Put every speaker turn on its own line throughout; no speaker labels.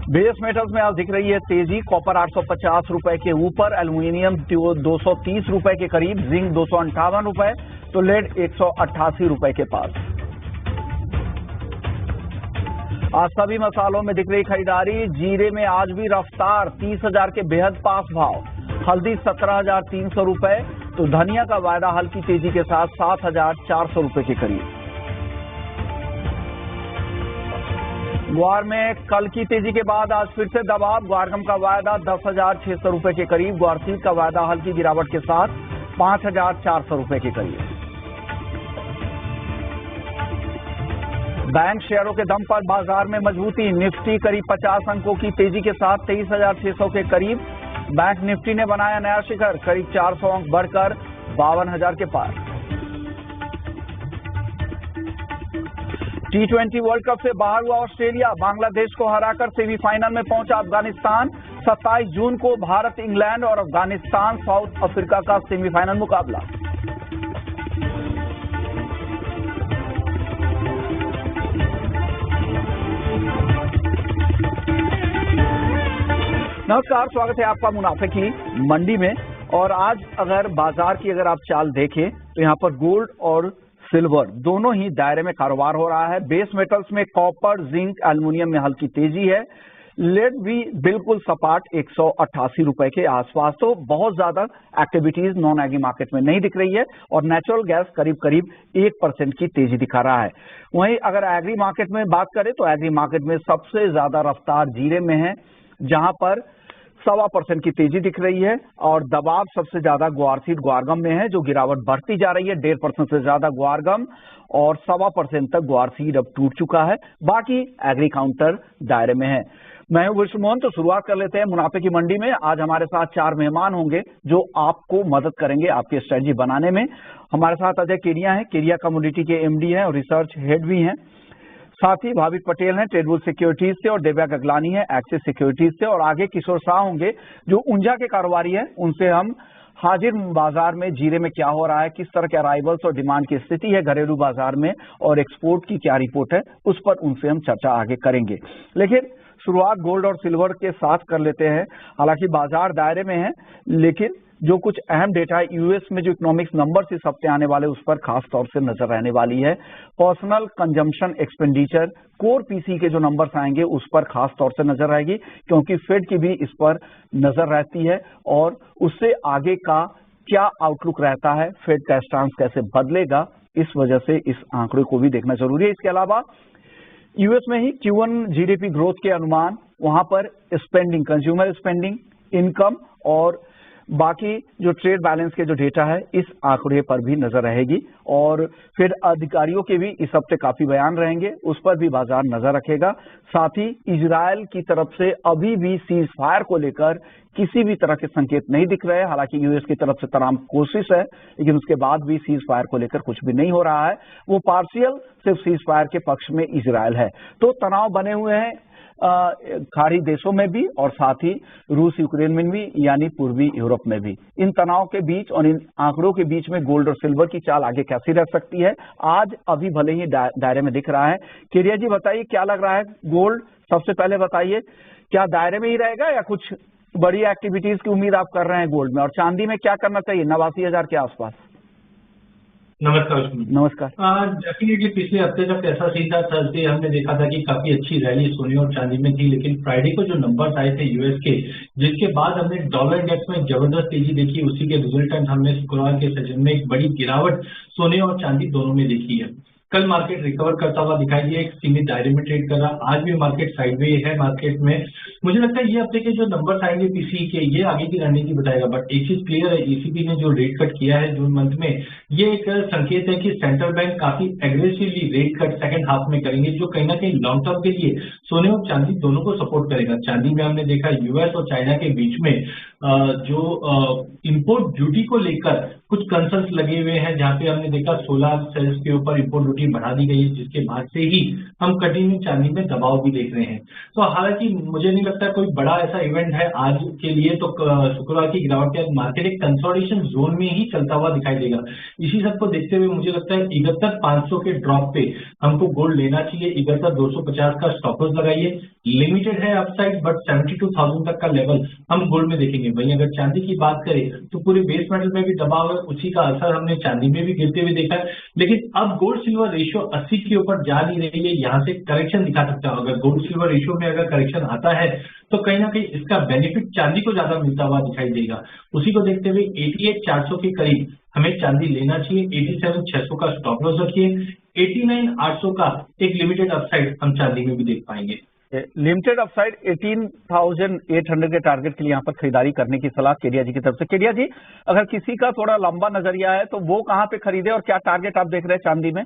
Base metals में आज दिख रही है तेजी। कॉपर 850 रुपए के ऊपर, एल्यूमिनियम 230 रुपए के करीब, जिंक 258 रुपए, तो लेड 188 रुपए के पास। आज सभी मसालों में दिख रही खरीदारी। जीरे में आज भी रफ्तार, 30,000 के बेहद पास भाव। हल्दी 17,300 रुपए, तो धनिया का वायदा हल्की तेजी के साथ 7,400 रुपए के करीब। ग्वार में कल की तेजी के बाद आज फिर से दबाव। ग्वारगम का वायदा 10,600 रुपए के करीब। ग्वारसीड का वायदा हल्की गिरावट के साथ 5,400 रुपए के करीब। बैंक शेयरों के दम पर बाजार में मजबूती। निफ्टी करीब 50 अंकों की तेजी के साथ 23,600 के करीब। बैंक निफ्टी ने बनाया नया शिखर, करीब 400 अंक बढ़कर 52,000 के पार। T20 वर्ल्ड कप से बाहर हुआ ऑस्ट्रेलिया। बांग्लादेश को हराकर सेमीफाइनल में पहुंचा अफगानिस्तान। 27 जून को भारत, इंग्लैंड और अफगानिस्तान साउथ अफ्रीका का सेमीफाइनल मुकाबला। नमस्कार, स्वागत है आपका मुनाफे की मंडी में। और आज अगर बाजार की आप चाल देखें तो यहां पर गोल्ड और सिल्वर दोनों ही दायरे में कारोबार हो रहा है। बेस मेटल्स में कॉपर, जिंक, एल्युमिनियम में हल्की तेजी है। लेड भी बिल्कुल सपाट 188 रुपए के आसपास। तो बहुत ज्यादा एक्टिविटीज नॉन एग्री मार्केट में नहीं दिख रही है और नेचुरल गैस करीब करीब 1% की तेजी दिखा रहा है। वहीं अगर एग्री मार्केट में बात करें तो एग्री मार्केट में सबसे ज्यादा रफ्तार जीरे में है, जहां पर 1.25% की तेजी दिख रही है और दबाव सबसे ज्यादा ग्वारसीड ग्वारगम में है, जो गिरावट बढ़ती जा रही है। 1.5% से ज्यादा ग्वारगम और 1.25% तक ग्वारसीड अब टूट चुका है। बाकी एग्री काउंटर दायरे में है। मैं हूं विष्णु मोहन। तो शुरुआत कर लेते हैं मुनाफे की मंडी में। आज हमारे साथ 4 मेहमान होंगे जो आपको मदद करेंगे आपकी स्ट्रेटजी बनाने में। हमारे साथ अजय केरिया हैं, केरिया कमोडिटी के एमडी हैं और रिसर्च हेड भी हैं। साथ ही भाविक पटेल हैं ट्रेडबुल सिक्योरिटीज से, और दिव्या गगलानी है एक्सिस सिक्योरिटीज से, और आगे किशोर शाह होंगे जो ऊंझा के कारोबारी हैं। उनसे हम हाजिर बाजार में जीरे में क्या हो रहा है, किस तरह के अराइवल्स और डिमांड की स्थिति है घरेलू बाजार में, और एक्सपोर्ट की क्या रिपोर्ट है, उस पर उनसे हम चर्चा आगे करेंगे। लेकिन शुरुआत गोल्ड और सिल्वर के साथ कर लेते हैं। हालांकि बाजार दायरे में है, लेकिन जो कुछ अहम डेटा है यूएस में, जो इकोनॉमिक्स नंबर्स इस हफ्ते आने वाले, उस पर खास तौर से नजर रहने वाली है। Personal consumption expenditure, core PC के जो नंबर्स आएंगे उस पर खास तौर से नजर रहेगी, क्योंकि फेड की भी इस पर नजर रहती है और उससे आगे का क्या आउटलुक रहता है, फेड का स्टांस कैसे बदलेगा, इस वजह से इस आंकड़े को भी देखना जरूरी है। इसके अलावा यूएस में ही Q1 जीडीपी ग्रोथ के अनुमान, वहां पर स्पेंडिंग, कंज्यूमर स्पेंडिंग, इनकम और बाकी जो ट्रेड बैलेंस के जो डेटा है, इस आंकड़े पर भी नजर रहेगी। और फिर अधिकारियों के भी इस हफ्ते काफी बयान रहेंगे, उस पर भी बाजार नजर रखेगा। साथ ही इजरायल की तरफ से अभी भी सीज फायर को लेकर किसी भी तरह के संकेत नहीं दिख रहे हैं। हालांकि यूएस की तरफ से तमाम कोशिश है, लेकिन उसके बाद भी सीज फायर को लेकर कुछ भी नहीं हो रहा है। वो पार्शियल सिर्फ सीज फायर के पक्ष में इजरायल है। तो तनाव बने हुए हैं खाड़ी देशों में भी और साथ ही रूस यूक्रेन में भी, यानी पूर्वी यूरोप में भी। इन तनाव के बीच और इन आंकड़ों के बीच में गोल्ड और सिल्वर की चाल आगे कैसी रह सकती है, आज अभी भले ही दायरे में दिख रहा है। केरिया जी बताइए क्या लग रहा है? गोल्ड सबसे पहले बताइए, क्या दायरे में ही रहेगा या कुछ बड़ी एक्टिविटीज की उम्मीद आप कर रहे हैं गोल्ड में? और चांदी में क्या करना चाहिए 89,000 के आसपास?
नमस्कार।
नमस्कार।
डेफिनेटली पिछले हफ्ते तक ऐसा सीन था, थर्सडे हमने देखा था कि काफी अच्छी रैली सोने और चांदी में थी, लेकिन फ्राइडे को जो नंबर्स आए थे यूएस के, जिसके बाद हमने डॉलर इंडेक्स में जबरदस्त तेजी देखी, उसी के रिजल्टेंट हमने शुक्रवार के सेशन में एक बड़ी गिरावट सोने और चांदी दोनों में देखी है। कल मार्केट रिकवर करता हुआ दिखाई दिया, एक सीमित दायरे में ट्रेड कर रहा। आज भी मार्केट साइडवे है। मार्केट में मुझे लगता है ये हफ्ते के जो नंबर्स आएंगे पीसी के, ये आगे की रणनीति बताएगा। बट एक चीज क्लियर है, ईसीबी ने जो रेट कट किया है जून मंथ में, ये एक संकेत है कि सेंट्रल बैंक काफी aggressively rate cut second half में करेंगे, जो कहीं ना कहीं लॉन्ग टर्म के लिए सोने और चांदी दोनों को सपोर्ट करेगा। चांदी में हमने देखा यूएस और चाइना के बीच में जो इंपोर्ट ड्यूटी को लेकर कुछ कंसर्न्स लगे हुए हैं, जहां पे हमने देखा 16 सेल्स के ऊपर इंपोर्ट टोटली बढ़ा दी गई है, जिसके बाद से ही हम कंटिन्यू चांदी में दबाव भी देख रहे हैं। तो हालांकि मुझे नहीं लगता कोई बड़ा ऐसा इवेंट है आज के लिए, तो शुक्रवार की गिरावट के बाद मार्केट एक कंसोलिडेशन जोन में ही चलता हुआ दिखाई देगा। इसी सबको देखते हुए मुझे लगता है 71,500 के ड्रॉप पे हमको गोल्ड लेना चाहिए। 71,250 का स्टॉप लॉस लगाइए। लिमिटेड है अपसाइड, बट 72,000 तक का लेवल हम गोल्ड में देखेंगे। वहीं अगर चांदी की बात करें तो पूरे बेस मेटल में भी दबाव है, उसी का असर हमने चांदी में भी गिरते हुए देखा है। लेकिन अब गोल्ड सिल्वर रेशियो 80 के ऊपर जा नहीं रही है, यहाँ से करेक्शन दिखा सकता है। अगर गोल्ड सिल्वर रेशियो में अगर करेक्शन आता है तो कहीं ना कहीं इसका बेनिफिट चांदी को ज्यादा मिलता हुआ दिखाई देगा। उसी को देखते हुए 88,400 के करीब हमें चांदी लेना चाहिए। 87,600 का स्टॉप लॉस रखिए। 89,800 का एक लिमिटेड अपसाइड हम चांदी में भी देख पाएंगे।
लिमिटेड अपसाइड 18,800 के टारगेट के लिए यहाँ पर खरीदारी करने की सलाह केडिया जी की तरफ से। केडिया जी, अगर किसी का थोड़ा लंबा नजरिया है तो वो कहाँ पे खरीदे और क्या टारगेट आप देख रहे हैं चांदी में?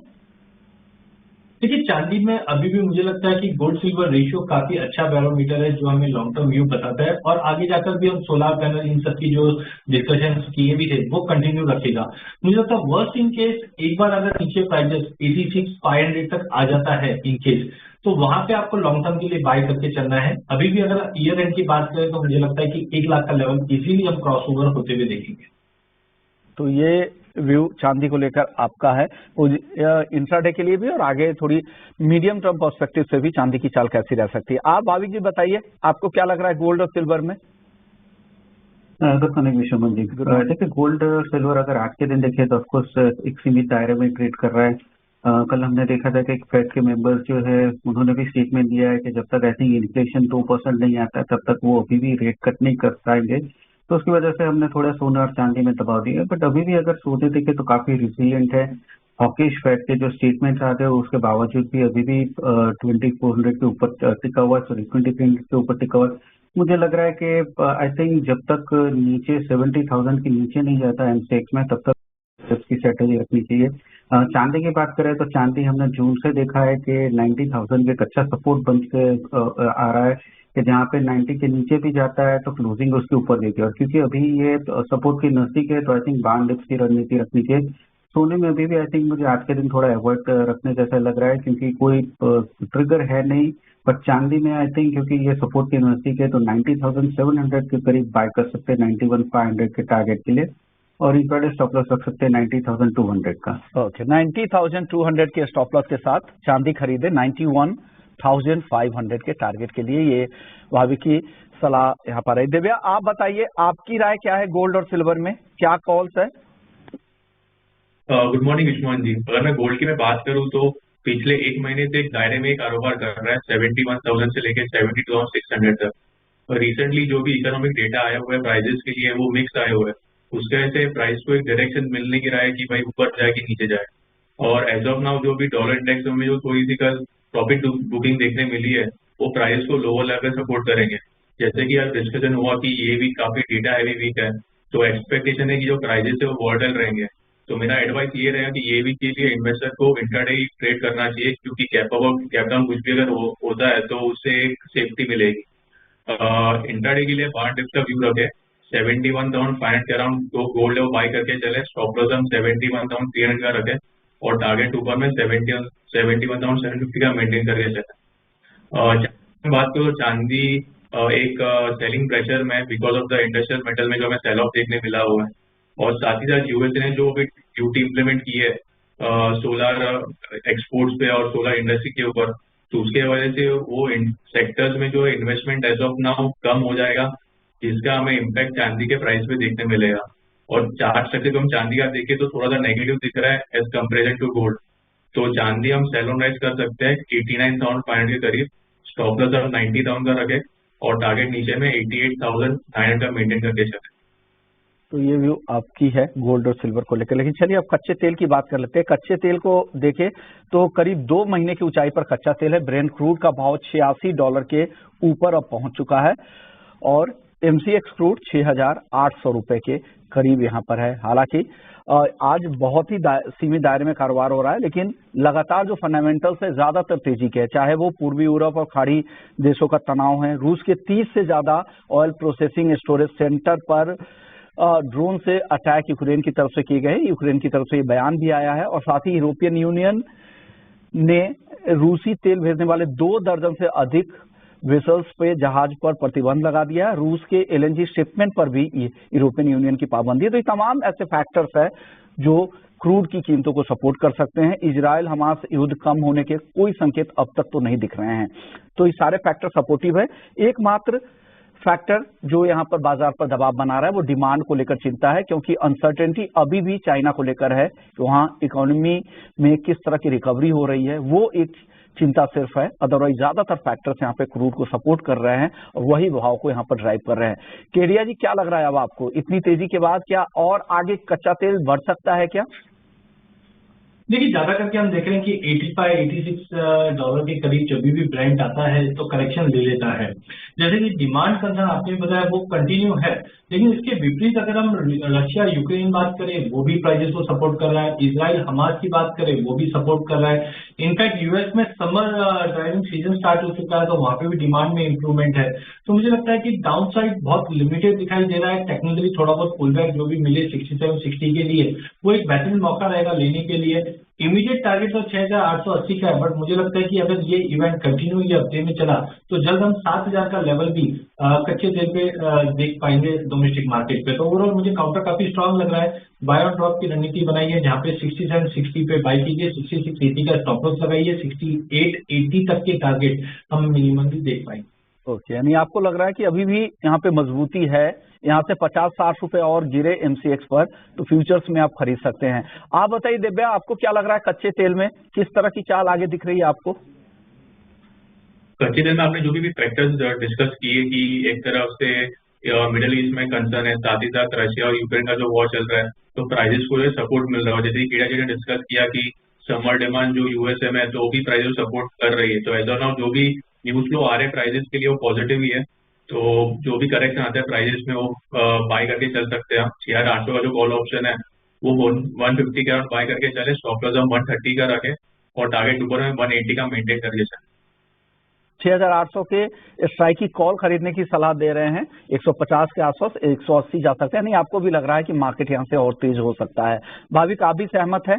देखिए, चांदी में अभी भी मुझे लगता है कि गोल्ड सिल्वर रेशियो काफी अच्छा बैरोमीटर है जो हमें लॉन्ग टर्म व्यू बताता है, और आगे जाकर भी हम सोलर पैनल इन सब की जो डिस्कशन किए भी थे वो कंटिन्यू रखेगा। मुझे लगता है वर्स्ट इन केस एक बार अगर नीचे प्राइसेस 86,500 तक आ जाता है इन केस, तो वहां पे आपको लॉन्ग टर्म के लिए बाय करके चलना है। अभी भी अगर ईयर एंड की बात करें तो मुझे लगता है कि 1 लाख का लेवल इजीली हम क्रॉस ओवर होते हुए देखेंगे।
तो ये व्यू चांदी को लेकर आपका है इंट्राडे के लिए भी, और आगे थोड़ी मीडियम टर्म पर्सपेक्टिव से भी चांदी की चाल कैसी रह सकती है? आप भाविक जी बताइए, आपको क्या लग रहा है गोल्ड और सिल्वर में?
गुड मॉर्निंग विश्वमन जी। देखिए, गोल्ड और सिल्वर अगर आज के दिन देखें तो ऑफकोर्स एक सीमित दायरे में ट्रेड कर रहा है। कल हमने देखा था कि फेड के मेंबर्स जो है उन्होंने भी स्टेटमेंट दिया है कि जब तक आई थिंक इन्फ्लेशन 2% नहीं आता है तब तक वो अभी भी रेट कट नहीं कर पाएंगे। तो उसकी वजह से हमने थोड़ा सोना और चांदी में दबाव दिया, बट अभी भी अगर सोने देखे तो काफी रिसिलियंट है। हॉकिश फेड के जो स्टेटमेंट्स आते हैं उसके बावजूद भी अभी भी 2400 के ऊपर टिका हुआ, सॉरी 2300 के ऊपर टिका हुआ। मुझे लग रहा है कि आई थिंक जब तक नीचे 70,000 के नीचे नहीं जाता एमसेक्स में तब तक इसकी स्ट्रेटेजी रखनी चाहिए। चांदी की बात करें तो चांदी हमने जून से देखा है कि 90,000 के अच्छा सपोर्ट बन के आ रहा है कि जहाँ पे 90 के नीचे भी जाता है तो क्लोजिंग उसके ऊपर देती है। और क्योंकि अभी ये सपोर्ट के नजदीक है तो आई थिंक बांड डिप्स की रणनीति रखनी चाहिए। सोने में अभी भी आई थिंक मुझे आज के दिन थोड़ा अवॉइड रखने जैसा लग रहा है क्योंकि कोई ट्रिगर है नहीं। बट चांदी में आई थिंक क्योंकि ये सपोर्ट के नजदीक है तो 90,700 के करीब बाय कर सकते हैं 91,500 के टारगेट के लिए, और इंट्राडे स्टॉप लॉस रख सकते हैं 90,200 का।
ओके, 90,200 के स्टॉप लॉस के साथ चांदी खरीदे 91,500 के टारगेट के लिए। ये भाभी की सलाह यहाँ पर है। दिव्या, आप बताइए आपकी राय क्या है गोल्ड और सिल्वर में, क्या कॉल्स है?
गुड मॉर्निंग विश्वमोहन जी। अगर मैं गोल्ड की मैं बात करूं तो पिछले 1 महीने से एक दायरे में कारोबार कर रहा है 71,000 से लेकर 72,600 तक। और रिसेंटली जो भी इकोनॉमिक डेटा आया हुआ है प्राइजेस के लिए वो मिक्स आए हुए हैं। उसके वजह से प्राइस को एक डायरेक्शन मिल नहीं रहा है कि भाई ऊपर जाए कि नीचे जाए। और एज ऑफ नाउ जो भी डॉलर इंडेक्स में जो थोड़ी सी कल प्रॉफिट बुकिंग देखने मिली है वो प्राइस को लोअर लेवल सपोर्ट करेंगे। जैसे कि आज डिस्कशन हुआ कि ये वीक काफी डेटा हैवी वीक है, तो एक्सपेक्टेशन है कि जो प्राइजेस है वो वॉलेटाइल रहेंगे। तो मेरा एडवाइस ये रहेगा कि ये वीक के लिए इन्वेस्टर को इंट्राडे ही ट्रेड करना चाहिए, क्योंकि गैप अप गैप डाउन कुछ भी अगर होता है तो उससे एक सेफ्टी मिलेगी। इंट्राडे के लिए बांड डिप्स का व्यू रखे 71,500 के अराउंड तो गोल्ड है वो बाय करके चले। स्टॉप लॉस हम 71,300 का रखे और टारगेट ऊपर में 71,750 का मेंटेन करके चले। बात करो चांदी एक सेलिंग प्रेशर में because of the industrial metal में जो हमें सेल ऑफ देखने मिला हुआ है, और साथ ही साथ यूएसए ने जो भी ड्यूटी इंप्लीमेंट की है सोलर एक्सपोर्ट्स पे और सोलर इंडस्ट्री के ऊपर, तो उसके वजह से वो सेक्टर्स में जो इन्वेस्टमेंट एज ऑफ नाउ कम हो जाएगा, जिसका हमें इम्पैक्ट चांदी के प्राइस पे देखने मिलेगा। और चार्ट स्ट्रक्चर हम चांदी का देखें तो थोड़ा सा नेगेटिव दिख रहा है एज कम्पेरिजन टू गोल्ड। तो चांदी हम सेल ऑन राइज कर सकते हैं 89,500 के करीब। स्टॉप लॉस हम 90,000 का रखे और टारगेट नीचे में 88,900 का मेंटेन करके चले।
तो ये व्यू आपकी है गोल्ड और सिल्वर को लेकर। लेकिन चलिए अब कच्चे तेल की बात कर लेते हैं। कच्चे तेल को देखें तो करीब 2 महीने की ऊंचाई पर कच्चा तेल है। ब्रेंट क्रूड का भाव $86 के ऊपर अब पहुंच चुका है और MCX क्रूड 6,800 रुपए के करीब यहाँ पर है। हालांकि आज बहुत ही सीमित दायरे में कारोबार हो रहा है, लेकिन लगातार जो फंडामेंटल्स है ज्यादातर तेजी के है, चाहे वो पूर्वी यूरोप और खाड़ी देशों का तनाव है। रूस के 30 से ज्यादा ऑयल प्रोसेसिंग स्टोरेज सेंटर पर ड्रोन से अटैक यूक्रेन की तरफ से किए गए। यूक्रेन की तरफ से ये बयान भी आया है और साथ ही यूरोपियन यूनियन ने रूसी तेल भेजने वाले 2 दर्जन से अधिक वेसल्स पे जहाज पर प्रतिबंध लगा दिया है। रूस के एलएनजी शिपमेंट पर भी यूरोपियन यूनियन की पाबंदी है। तो ये तमाम ऐसे फैक्टर्स है जो क्रूड की कीमतों को सपोर्ट कर सकते हैं। इजराइल हमास युद्ध कम होने के कोई संकेत अब तक तो नहीं दिख रहे हैं, तो ये सारे फैक्टर सपोर्टिव है। एकमात्र फैक्टर जो यहाँ पर बाजार पर दबाव बना रहा है वो डिमांड को लेकर चिंता है, क्योंकि अनसर्टेनिटी अभी भी चाइना को लेकर है कि वहाँ इकोनॉमी में किस तरह की रिकवरी हो रही है, वो एक चिंता सिर्फ है। अदरवाइज ज्यादातर फैक्टर्स यहाँ पे क्रूड को सपोर्ट कर रहे हैं और वही भाव को यहाँ पर ड्राइव कर रहे हैं। केडिया जी, क्या लग रहा है अब आपको इतनी तेजी के बाद क्या और आगे कच्चा तेल बढ़ सकता है क्या?
देखिए, ज्यादा करके हम देख रहे हैं कि $85-86 के करीब जब भी ब्रेंट आता है तो करेक्शन ले लेता है। जैसे कि डिमांड कंसर्न आपने बताया वो कंटिन्यू है, लेकिन इसके विपरीत अगर हम रशिया यूक्रेन बात करें वो भी प्राइसेस को सपोर्ट कर रहा है, इजराइल हमास की बात करें वो भी सपोर्ट कर रहा है। इनफैक्ट यूएस में समर ड्राइविंग सीजन स्टार्ट हो चुका है तो वहां पे भी डिमांड में इंप्रूवमेंट है। तो मुझे लगता है कि डाउन साइड बहुत लिमिटेड दिखाई दे रहा है। टेक्निकली थोड़ा बहुत पुल बैक जो भी मिले 67-60 के लिए वो एक बेहतरीन मौका रहेगा लेने के लिए। इमीडिएट टारगेट तो 6,880 का है, बट मुझे लगता है कि अगर ये इवेंट कंटिन्यू ये हफ्ते में चला तो जल्द हम 7,000 का लेवल भी कच्चे तेल पे देख पाएंगे डोमेस्टिक मार्केट पे। तो ओवरऑल मुझे काउंटर काफी स्ट्रांग लग रहा है। बाय ऑन ड्रॉप की रणनीति बनाई है जहाँ पे 67-60 पे बाई कीजिए, 66-80 का स्टॉप लॉस लगाइए, 68-80 तक के टारगेट हम मिनिमम भी देख पाएंगे।
ओके, यानी आपको लग रहा है कि अभी भी यहाँ पे मजबूती है, यहाँ से 50-60 रुपए और गिरे एमसीएक्स पर तो फ्यूचर्स में आप खरीद सकते हैं। आप बताइए दिव्या, आपको क्या लग रहा है कच्चे तेल में किस तरह की चाल आगे दिख रही है आपको?
कच्चे तेल में आपने जो भी फैक्टर्स डिस्कस किए कि एक तरफ से मिडिल ईस्ट में कंसर्न है, साथ ही साथ रशिया और यूक्रेन का जो वॉर चल रहा है तो प्राइसेस को सपोर्ट मिल रहा है। जैसे कीड़ा जी ने डिस्कस किया कि समर डिमांड जो यूएसए में है तो भी प्राइसेस सपोर्ट कर रही है। तो एज ऑफ नाउ जो भी न्यूज फ्लो आ रहे हैं प्राइसेस के लिए वो पॉजिटिव ही है। तो जो भी करेक्शन आता है प्राइसेस में वो बाय करके चल सकते हैं। 6,800 का जो कॉल ऑप्शन है वो 150 के बाय करके चले, स्टॉप लॉस हम 130 का रखें और टारगेट ऊपर में 180 का मेंटेन करके चले।
6,800 के स्ट्राइक की कॉल खरीदने की सलाह दे रहे हैं। 150 के आसपास 180 जा सकते हैं। नहीं, आपको भी लग रहा है कि मार्केट यहाँ से और तेज हो सकता है? भाविक, आप भी सहमत है?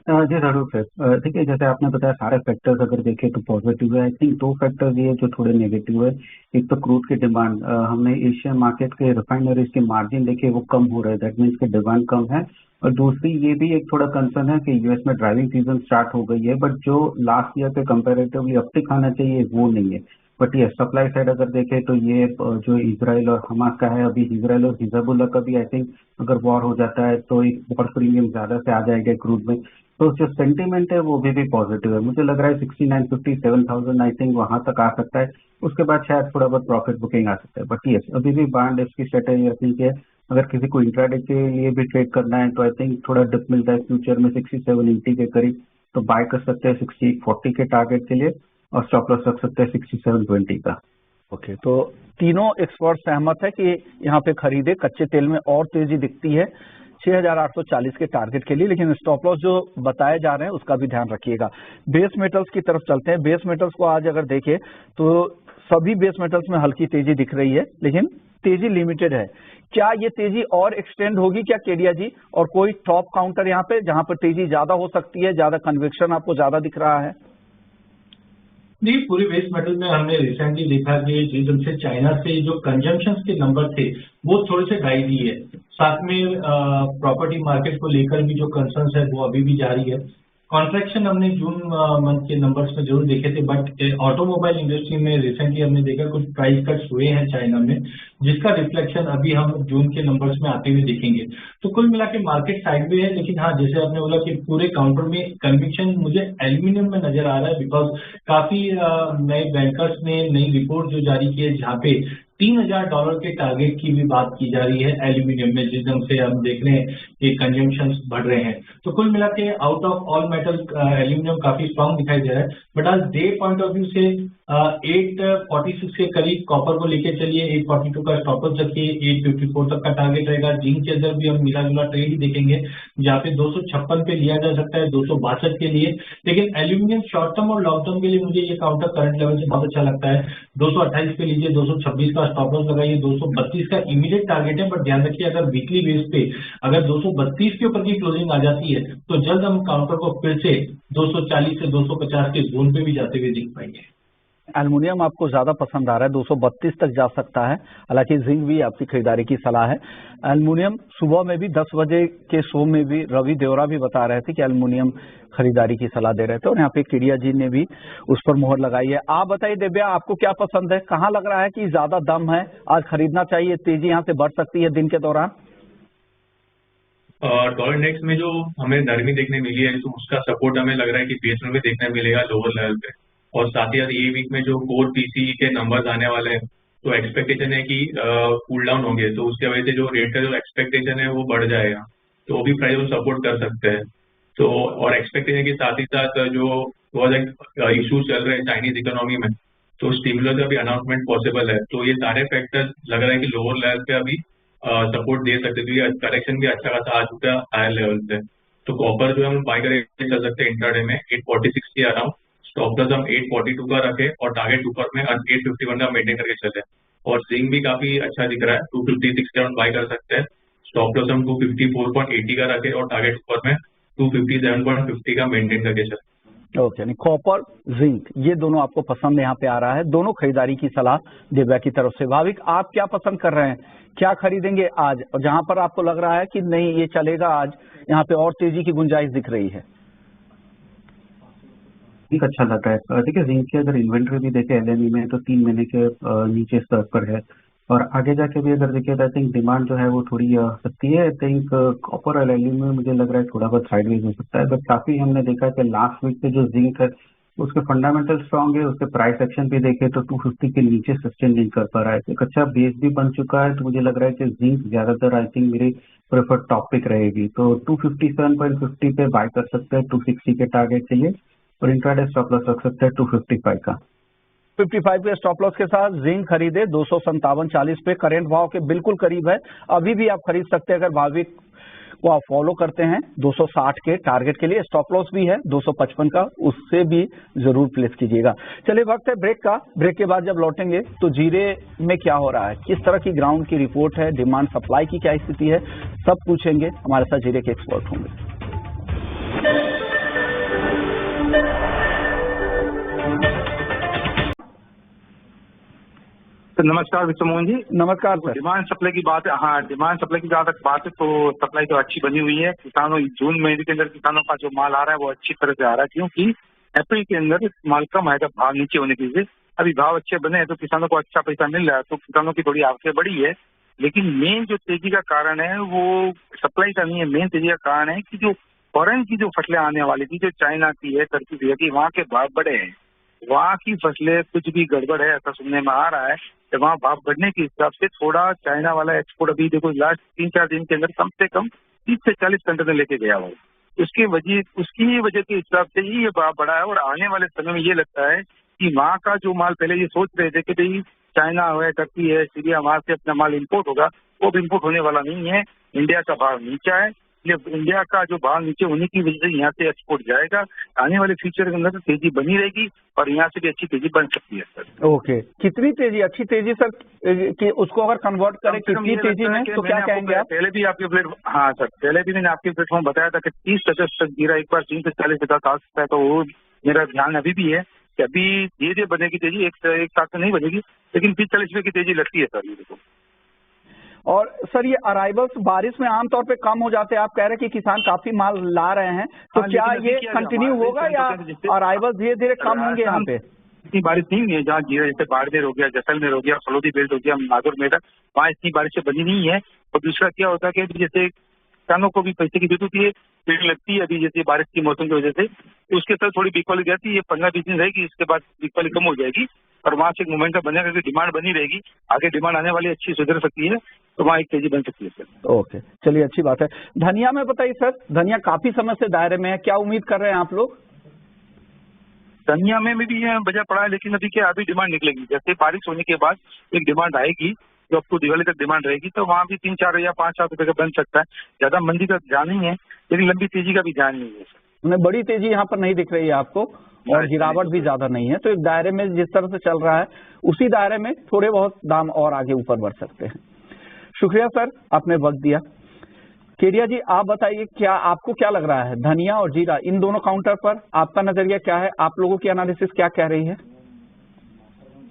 जी जरूर सर। देखिए, जैसे आपने बताया सारे फैक्टर्स अगर देखें तो पॉजिटिव है। आई थिंक 2 फैक्टर्स ये जो थोड़े नेगेटिव है। एक तो क्रूड की डिमांड, हमने एशियन मार्केट के रिफाइनरीज के मार्जिन देखे वो कम हो रहे हैं, दैट मीन्स कि डिमांड कम है। और दूसरी ये भी एक थोड़ा कंसर्न है कि यूएस में ड्राइविंग सीजन स्टार्ट हो गई है, बट जो लास्ट ईयर के कंपेरेटिवली अपटिक आना चाहिए वो नहीं है। बट ये सप्लाई साइड अगर देखें तो ये जो इजराइल और हमास का है, अभी इजराइल और हिजबुल्लाह का भी आई थिंक अगर वॉर हो जाता है तो एक वॉर प्रीमियम ज्यादा से आ जाएगा क्रूड में। तो जो सेंटीमेंट है वो भी पॉजिटिव है। मुझे लग रहा है 6950 7,000 आई थिंक वहां तक आ सकता है। उसके बाद शायद थोड़ा बहुत प्रॉफिट बुकिंग आ सकता है। बट यस, अभी भी बाइंड इसकी स्ट्रेटेजी रखनी चाहिए। अगर किसी को इंट्राडे के लिए भी ट्रेड करना है तो आई थिंक थोड़ा डिप मिलता है फ्यूचर में 6780 के करीब, तो बाय कर सकते हैं 6840 के टारगेट के लिए और स्टॉप लॉस रख सकते हैं 6720 का।
ओके, तो तीनों एक्सपर्ट सहमत है कि यहाँ पे खरीदे। कच्चे तेल में और तेजी दिखती है 6,840 के टारगेट के लिए, लेकिन स्टॉप लॉस जो बताए जा रहे हैं उसका भी ध्यान रखिएगा। बेस मेटल्स की तरफ चलते हैं। बेस मेटल्स को आज अगर देखें तो सभी बेस मेटल्स में हल्की तेजी दिख रही है, लेकिन तेजी लिमिटेड है। क्या ये तेजी और एक्सटेंड होगी क्या केडिया जी? और कोई टॉप काउंटर यहाँ पे जहां पर तेजी ज्यादा हो सकती है, ज्यादा कन्विक्शन आपको ज्यादा दिख रहा है?
जी, पूरी बेस मेटल में हमने रिसेंटली देखा कि जिस ढंग से चाइना से जो कंजम्पशन के नंबर थे वो थोड़े से ढाई दिए है। साथ में प्रॉपर्टी मार्केट को लेकर भी जो कंसर्न्स है वो अभी भी जारी है। कॉन्ट्रैक्शन हमने जून मंथ के नंबर्स में जरूर देखे थे, बट ऑटोमोबाइल इंडस्ट्री में रिसेंटली हमने देखा कुछ प्राइस कट्स हुए हैं चाइना में, जिसका रिफ्लेक्शन अभी हम जून के नंबर्स में आते हुए देखेंगे। तो कुल मिला के मार्केट साइड में है, लेकिन हाँ, जैसे आपने बोला कि पूरे काउंटर में कन्विक्शन मुझे एल्यूमिनियम में नजर आ रहा है, बिकॉज काफी नए बैंकर्स ने नई रिपोर्ट जो जारी की है जहाँ पे $3,000 के टारगेट की भी बात की जा रही है एल्यूमिनियम में, जिस ढंग से हम देख रहे हैं कि कंजम्पशन बढ़ रहे हैं। तो कुल मिला के out of all metal aluminium काफी स्ट्रांग दिखाई दे रहा है। बट आज डे पॉइंट ऑफ व्यू से 846 के करीब कॉपर को लेके चलिए, 842 का स्टॉप लॉस रखिए, 854 तक का टारगेट रहेगा। जिंक के अंदर भी हम मिला जुला ट्रेड ही देखेंगे, जहाँ पे 256 पे लिया जा सकता है 262 के लिए। लेकिन एल्यूमिनियम शॉर्ट टर्म और लॉन्ग टर्म के लिए मुझे ये काउंटर करंट लेवल से बहुत अच्छा लगता है। 228 पे लीजिए, 226 का स्टॉप लॉस लगाइए, 232 का इमीडिएट टारगेट है। बट ध्यान रखिए, अगर वीकली बेस पे अगर 232 के ऊपर की क्लोजिंग आ जाती है तो जल्द हम काउंटर को फिर से 240 से 250 के जोन पे भी जाते हुए दिख पाएंगे।
एल्युमिनियम आपको ज्यादा पसंद आ रहा है, 232 तक जा सकता है। हालांकि जिंक भी आपकी खरीदारी की सलाह है। एल्युमिनियम सुबह में भी 10 बजे के शो में भी रवि देवरा भी बता रहे थे कि एल्युमिनियम खरीदारी की सलाह दे रहे थे, और यहाँ पे किडिया जी ने भी उस पर मोहर लगाई है। आप बताइए दिव्या, आपको क्या पसंद है, कहाँ लग रहा है कि ज्यादा दम है, आज खरीदना चाहिए, तेजी यहाँ से बढ़ सकती है दिन के दौरान?
डॉलर इंडेक्स में जो हमें नरमी देखने मिली है, तो उसका सपोर्ट हमें लग रहा है कि बेस में भी देखने मिलेगा लोअर लेवल पे। और साथ ही साथ ये वीक में जो कोर पीसी के नंबर्स आने वाले हैं, तो एक्सपेक्टेशन है कि कूल डाउन होंगे, तो उसकी वजह से जो रेट का जो एक्सपेक्टेशन है वो बढ़ जाएगा, तो वो भी प्राइस को सपोर्ट कर सकते हैं। तो और एक्सपेक्टेशन के साथ ही साथ जो बहुत इशूज चल रहे हैं चाइनीज इकोनॉमी में, तो स्टिमुलस का भी अनाउंसमेंट पॉसिबल है। तो ये सारे फैक्टर्स लग रहा है कि लोअर लेवल पे अभी सपोर्ट दे सकते हैं, क्योंकि करेक्शन भी अच्छा खासा आ चुका है हायर लेवल पे। तो कॉपर जो है हम बाय करके चल सकते हैं इंट्राडे में 846 के अराउंड। स्टॉप लॉस हम 842 का रखे और टारगेट ऊपर में 851 का मेंटेन करके चले। और जिंक भी काफी अच्छा दिख रहा है, 256 के अराउंड बाय कर सकते हैं। स्टॉप लॉस हम 254.80 का रखे और टारगेट ऊपर में 257.50 का मेंटेन करके चले।
ओके, यानी कॉपर जिंक ये दोनों आपको पसंद यहाँ पे आ रहा है, दोनों खरीदारी की सलाह दिव्या की तरफ से। भाविक, आप क्या पसंद कर रहे हैं, क्या खरीदेंगे आज, और जहां पर आपको लग रहा है कि नहीं ये चलेगा आज, यहाँ पे और तेजी की गुंजाइश दिख रही है?
जिंक अच्छा लग रहा है। देखिए, जिंक की अगर इन्वेंट्री भी देखे एलएनई में तो 3 महीने के नीचे स्तर पर है, और आगे जाके भी अगर देखिए तो आई थिंक डिमांड जो है वो थोड़ी सकती है। आई थिंक कॉपर और एल्यूमिनियम में मुझे लग रहा है थोड़ा बहुत साइडवेज हो सकता है, बट काफी हमने देखा है कि लास्ट वीक से जो जिंक है उसके फंडामेंटल स्ट्रांग है, उसके प्राइस एक्शन भी देखे तो 250 के नीचे सस्टेन नहीं कर पा रहा है। एक अच्छा बेस भी बन चुका है, तो मुझे लग रहा है कि जिंक ज्यादातर आई थिंक मेरी प्रेफर्ड टॉपिक रहेगी। तो 257.50 पे बाय कर सकते हैं 260 के टारगेट के लिए, और इंट्राडे स्टॉप लॉस रख सकते हैं 255 का।
55 पे स्टॉप लॉस के साथ जिंक खरीदे 257.40 पे, करेंट भाव के बिल्कुल करीब है, अभी भी आप खरीद सकते हैं अगर भाविक को आप फॉलो करते हैं। 260 के टारगेट के लिए स्टॉप लॉस भी है 255 का, उससे भी जरूर प्लेस कीजिएगा। चलिए, वक्त है ब्रेक का। ब्रेक के बाद जब लौटेंगे तो जीरे में क्या हो रहा है, किस तरह की ग्राउंड की रिपोर्ट है, डिमांड सप्लाई की क्या स्थिति है, सब पूछेंगे। हमारे साथ जीरे के एक्सपर्ट होंगे।
तो नमस्कार विश्व मोहन जी।
नमस्कार सर।
डिमांड सप्लाई की बात है, हाँ डिमांड सप्लाई की जहाँ तक बात है तो सप्लाई तो अच्छी बनी हुई है। किसानों जून महीने के अंदर किसानों का जो माल आ रहा है वो अच्छी तरह से आ रहा है, क्योंकि अप्रैल के अंदर माल कम आएगा भाव नीचे होने की वजह से। अभी भाव अच्छे बने हैं तो किसानों को अच्छा पैसा मिल रहा है, तो किसानों की थोड़ी आवक बढ़ी है। लेकिन मेन जो तेजी का कारण है वो सप्लाई का नहीं है, मेन तेजी का कारण है कि जो फॉरेन की जो फसलें आने वाली थी, जो चाइना की है, टर्की की, वहाँ के भाव बढ़े हैं। वहाँ की फसलें कुछ भी गड़बड़ है ऐसा सुनने में आ रहा है। तो वहाँ भाव बढ़ने के हिसाब से थोड़ा चाइना वाला एक्सपोर्ट अभी देखो लास्ट 3-4 दिन के अंदर कम से कम 30 से 40 कंटेनर लेके गया वो। उसकी वजह के हिसाब से ही ये भाव बढ़ा है। और आने वाले समय में ये लगता है कि वहाँ का जो माल पहले ये सोच रहे थे कि भाई चाइना है, टर्की है, सीरिया, वहाँ से अपना माल इम्पोर्ट होगा, वो भी इम्पोर्ट होने वाला नहीं है। इंडिया का भाव नीचा है, इंडिया का जो भाव नीचे होने की वजह से यहाँ से एक्सपोर्ट जाएगा। आने वाले फ्यूचर के अंदर तेजी बनी रहेगी और यहाँ से भी अच्छी तेजी बन सकती है सर।
ओके, कितनी तेजी, अच्छी तेजी सर, कि उसको अगर कन्वर्ट करें कितनी तेजी में, तो क्या कहेंगे आप?
पहले भी आपके हाँ सर, पहले भी मैंने आपके प्लेटफॉर्म बताया था कि 30 अगस्त तक गिरा, एक बार 3 से 40 तक आ सकता है। तो वो मेरा ध्यान अभी भी है कि अभी धीरे धीरे बनेगी तेजी, एक साथ में नहीं बनेगी, लेकिन 30-40 की तेजी लगती है सर ये देखो।
और सर ये अराइवल्स बारिश में आमतौर पे कम हो जाते हैं, आप कह रहे हैं कि किसान काफी माल ला रहे हैं, तो क्या ये कंटिन्यू होगा या अराइवल्स धीरे धीरे कम होंगे यहाँ पे?
इतनी बारिश नहीं हुई है जहाँ जीरा, जैसे बाड़मेर हो गया, जैसलमेर हो गया, फलोदी बेल्ट हो गया, नागौर मेरठ, वहाँ इतनी बारिश बनी नहीं है। और दूसरा क्या होता है कि जैसे किसानों को भी पैसे की जरूरत होती है, पेड़ लगती है अभी जैसे बारिश की मौसम की वजह से, तो उसके साथ थोड़ी बिकवाली जाती है। ये 15-20 दिन रहेगी, इसके बाद बिकवाली कम हो जाएगी और वहाँ से एक मोमेंटम बनेगा कि डिमांड बनी रहेगी। आगे डिमांड आने वाली अच्छी सुधर सकती है, तो वहाँ एक तेजी बन सकती है सर।
ओके, चलिए अच्छी बात है। धनिया में बताइए सर, धनिया काफी समय से दायरे में है, क्या उम्मीद कर रहे हैं आप लोग?
धनिया में भी बजा पड़ा है, लेकिन अभी क्या अभी डिमांड निकलेगी। जैसे बारिश होने के बाद एक डिमांड आएगी जो आपको दिवाली तक डिमांड रहेगी, तो वहाँ भी 3-4 या 5-7 रुपए का बन सकता है। ज्यादा मंदी का ध्यान नहीं है, लेकिन लंबी तेजी का भी ध्यान नहीं है।
उन्हें बड़ी तेजी यहाँ पर नहीं दिख रही है आपको, और गिरावट भी ज्यादा नहीं है, तो एक दायरे में जिस तरह से चल रहा है उसी दायरे में थोड़े बहुत दाम और आगे ऊपर बढ़ सकते हैं। शुक्रिया सर, आपने वक्त दिया। केडिया जी, आप बताइए, क्या आपको क्या लग रहा है, धनिया और जीरा इन दोनों काउंटर पर आपका नजरिया क्या है, आप लोगों की एनालिसिस क्या कह रही है?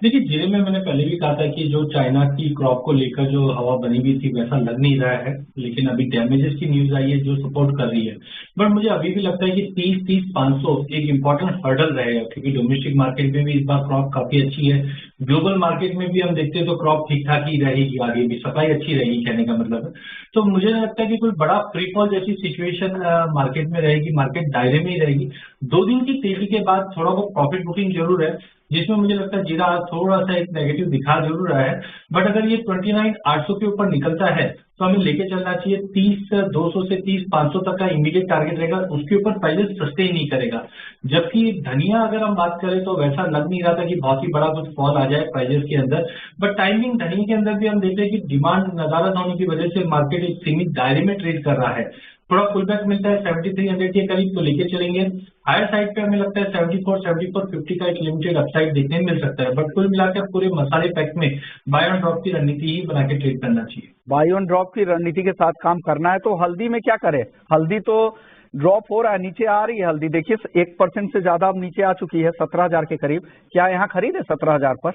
देखिए, जीरे में मैंने पहले भी कहा था कि जो चाइना की क्रॉप को लेकर जो हवा बनी हुई थी वैसा लग नहीं रहा है, लेकिन अभी डैमेजेस की न्यूज आई है जो सपोर्ट कर रही है। बट मुझे अभी भी लगता है कि 30-500 एक इम्पोर्टेंट हर्डल रहेगा, क्योंकि डोमेस्टिक मार्केट में भी इस बार क्रॉप काफी अच्छी है। ग्लोबल मार्केट में भी हम देखते हैं तो क्रॉप ठीक ठाक ही रहेगी, आगे भी सप्लाई अच्छी रहेगी, कहने का मतलब है। तो मुझे लगता है कि कोई बड़ा फ्री फॉल जैसी सिचुएशन मार्केट में रहेगी, मार्केट दायरे में ही रहेगी। 2 दिन की तेजी के बाद थोड़ा बहुत प्रॉफिट बुकिंग जरूर है, जिसमें मुझे लगता है जीरा थोड़ा सा एक नेगेटिव दिखा जरूर रहा है। बट अगर ये 29,800 के ऊपर निकलता है तो हमें लेके चलना चाहिए। 30,200 से 30,500 तक का इमीडिएट टारगेट रहेगा, उसके ऊपर पहले सस्टेन नहीं करेगा। जबकि धनिया अगर हम बात करें तो वैसा लग नहीं रहा था कि बहुत ही बड़ा कुछ फॉल आ जाए प्राइजेस के अंदर। बट टाइमिंग धनिया के अंदर भी हम देखते हैं कि डिमांड नजारत होने की वजह से मार्केट एक सीमित दायरे में ट्रेड कर रहा है। थोड़ा पुल बैक मिलता है 7300 के करीब तो लेके चलेंगे। हायर साइड पे हमें लगता है 74-7450 का एक लिमिटेड अपसाइड देखने मिल सकता है। बट कुल मिलाकर पूरे मसाले पैक में बाय ऑन ड्रॉप की रणनीति ही बना के ट्रेड करना चाहिए।
बाय ऑन ड्रॉप की रणनीति के साथ काम करना है। तो हल्दी में क्या करें? हल्दी तो ड्रॉप हो रहा है, नीचे आ रही है हल्दी, देखिए 1% से ज्यादा अब नीचे आ चुकी है 17,000 के करीब। क्या यहाँ खरीदे 17,000 पर?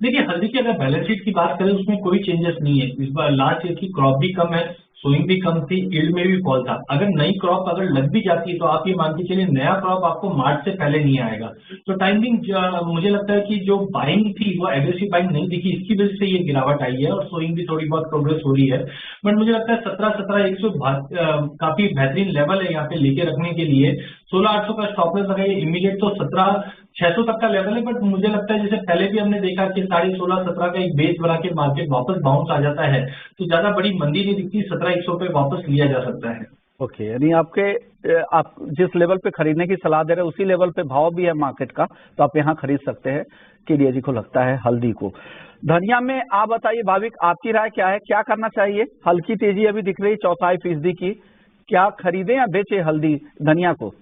देखिए, हल्दी की अगर बैलेंस शीट की बात करें उसमें कोई चेंजेस नहीं है। इस बार लास्ट ईयर की क्रॉप भी कम है, सोइंग भी कम थी, यील्ड में भी फॉल था। अगर नई क्रॉप अगर लग भी जाती है तो आप ये मान के चलिए नया क्रॉप आपको मार्च से पहले नहीं आएगा। तो टाइमिंग मुझे लगता है कि जो बाइंग थी वो एग्रेसिव बाइंग नहीं दिखी, इसकी वजह से ये गिरावट आई है और सोइंग भी थोड़ी बहुत प्रोग्रेस हो रही है। बट मुझे लगता है 17,100 काफी बेहतरीन लेवल है यहाँ पे लेके रखने के लिए। 16,800 का स्टॉप लॉस लगाइए इमीडिएट, तो 17,600 तक का लेवल है। बट मुझे लगता है जैसे पहले भी हमने देखा कि 16.5-17 का एक बेस बना के मार्केट वापस बाउंस आ जाता है, तो ज्यादा बड़ी मंदी नहीं दिखती, 17,100 पे वापस लिया जा सकता है।
ओके, यानी आप जिस लेवल पे खरीदने की सलाह दे रहे हैं उसी लेवल पे भाव भी है मार्केट का, तो आप यहाँ खरीद सकते हैं। केडिया जी को लगता है हल्दी को। धनिया में आप बताइए भाविक, आपकी राय क्या है, क्या करना चाहिए? हल्की तेजी अभी दिख रही 0.25% की, क्या खरीदें या बेचे हल्दी धनिया को?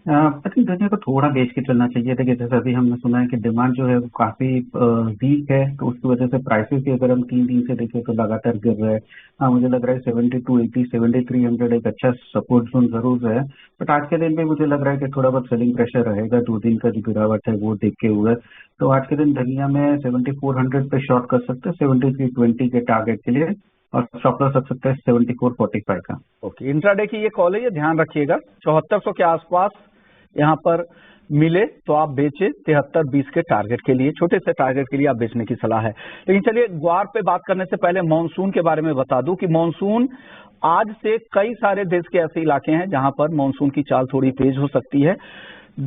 आई थिंक धनिया को थोड़ा बेच के चलना चाहिए। देखिए, जैसे अभी हमने सुना है कि डिमांड जो है वो काफी वीक है, तो उसकी वजह से प्राइसेस भी अगर हम 3 दिन से देखें तो लगातार गिर रहे हैं। हाँ, मुझे लग रहा है 7280, 7300 एक अच्छा सपोर्ट जोन जरूर है। बट आज के दिन में मुझे लग रहा है कि थोड़ा बहुत सेलिंग प्रेशर रहेगा, 2 दिन का जो गिरावट है वो देखते हुए। तो आज के दिन धनिया में 7400 पे शॉर्ट कर सकते हैं 7320 के टारगेट के लिए, और स्टॉप लॉस रख सकते हैं 7445 का।
ओके, इंट्राडे की ये कॉल है, ये ध्यान रखिएगा। 7400 के आसपास यहाँ पर मिले तो आप बेचे, 7320 के टारगेट के लिए, छोटे से टारगेट के लिए आप बेचने की सलाह है। लेकिन चलिए, ग्वार पे बात करने से पहले मानसून के बारे में बता दूं कि मानसून आज से कई सारे देश के ऐसे इलाके हैं जहां पर मानसून की चाल थोड़ी तेज हो सकती है।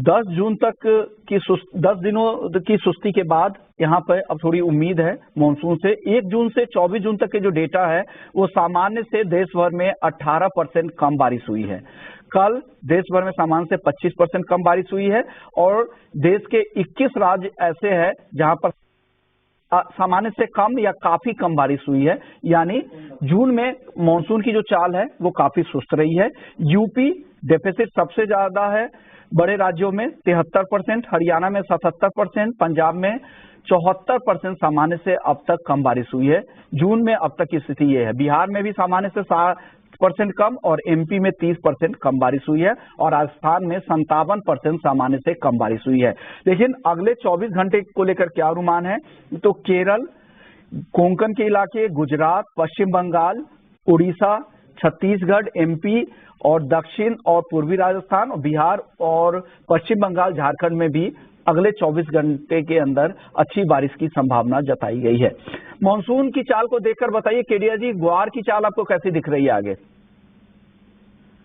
10 जून तक की 10 दिनों की सुस्ती के बाद यहाँ पर अब थोड़ी उम्मीद है मानसून से। 1 जून से 24 जून तक के जो डेटा है वो सामान्य से देश भर में 18% कम बारिश हुई है। कल देश भर में सामान्य से 25% कम बारिश हुई है, और देश के 21 राज्य ऐसे हैं जहां पर सामान्य से कम या काफी कम बारिश हुई है। यानी जून में मानसून की जो चाल है वो काफी सुस्त रही है। यूपी डेफिसिट सबसे ज्यादा है बड़े राज्यों में 73%, हरियाणा में 77%, पंजाब में 74% सामान्य से अब तक कम बारिश हुई है। जून में अब तक की स्थिति ये है। बिहार में भी सामान्य से 60% कम, और एमपी में 30% कम बारिश हुई है, और राजस्थान में 57% सामान्य से कम बारिश हुई है। लेकिन अगले 24 घंटे को लेकर क्या अनुमान है? तो केरल, कोंकण के इलाके, गुजरात, पश्चिम बंगाल, उड़ीसा, छत्तीसगढ़, एमपी और दक्षिण और पूर्वी राजस्थान और बिहार और पश्चिम बंगाल, झारखंड में भी अगले 24 घंटे के अंदर अच्छी बारिश की संभावना जताई गई है। मानसून की चाल को देखकर बताइए केडिया जी, ग्वार की चाल आपको कैसी दिख रही है आगे?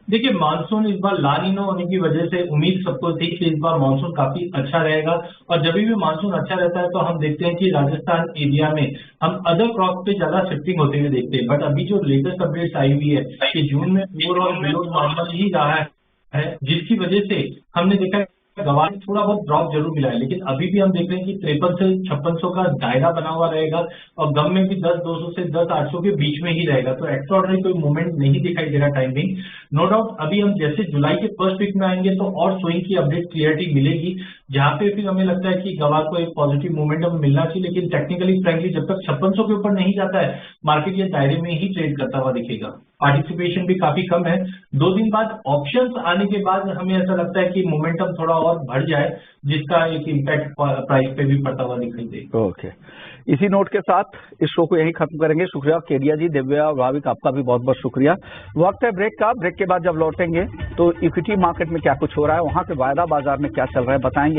देखिए, मानसून इस बार ला नीनो होने की वजह से उम्मीद सबको थी कि इस बार मानसून काफी अच्छा रहेगा, और जब भी मानसून अच्छा रहता है तो हम देखते हैं कि राजस्थान एरिया में हम अदर क्रॉप पे ज्यादा शिफ्टिंग होते हुए देखते हैं। बट अभी जो लेटेस्ट अपडेट्स आई हुई है कि जून में ओवरऑल बिलो नॉर्मल ही रहा है है, जिसकी वजह से हमने देखा गवाह थोड़ा बहुत ड्रॉप जरूर मिला है, लेकिन अभी भी हम देख रहे हैं कि 53 से 5600 का दायरा बना हुआ रहेगा और गम में भी 10,200 से 10,800 के बीच में ही रहेगा। तो एक्स्ट्राऑर्डिनरी कोई मूवमेंट नहीं दिखाई दे रहा टाइमिंग। नो डाउट अभी हम जैसे जुलाई के फर्स्ट वीक में आएंगे तो और स्विंग की अपडेट क्लियरिटी मिलेगी, जहां पे फिर हमें लगता है कि गवाह को एक पॉजिटिव मोमेंटम मिलना चाहिए। लेकिन टेक्निकली फ्रैंकली जब तक 5600 के ऊपर नहीं जाता है मार्केट ये दायरे में ही ट्रेड करता हुआ दिखेगा। पार्टिसिपेशन भी काफी कम है। 2 दिन बाद ऑप्शंस आने के बाद हमें ऐसा लगता है कि मोमेंटम थोड़ा और बढ़ जाए, जिसका एक इम्पैक्ट प्राइस पे भी पड़ता हुआ दिखाई देगा।
ओके, इसी नोट के साथ इस शो को यहीं खत्म करेंगे। शुक्रिया केडिया जी, दिव्या और भाविक, आपका भी बहुत बहुत शुक्रिया। वक्त है ब्रेक का। ब्रेक के बाद जब लौटेंगे तो इक्विटी मार्केट में क्या कुछ हो रहा है, वहां के वायदा बाजार में क्या चल रहा है, बताएंगे।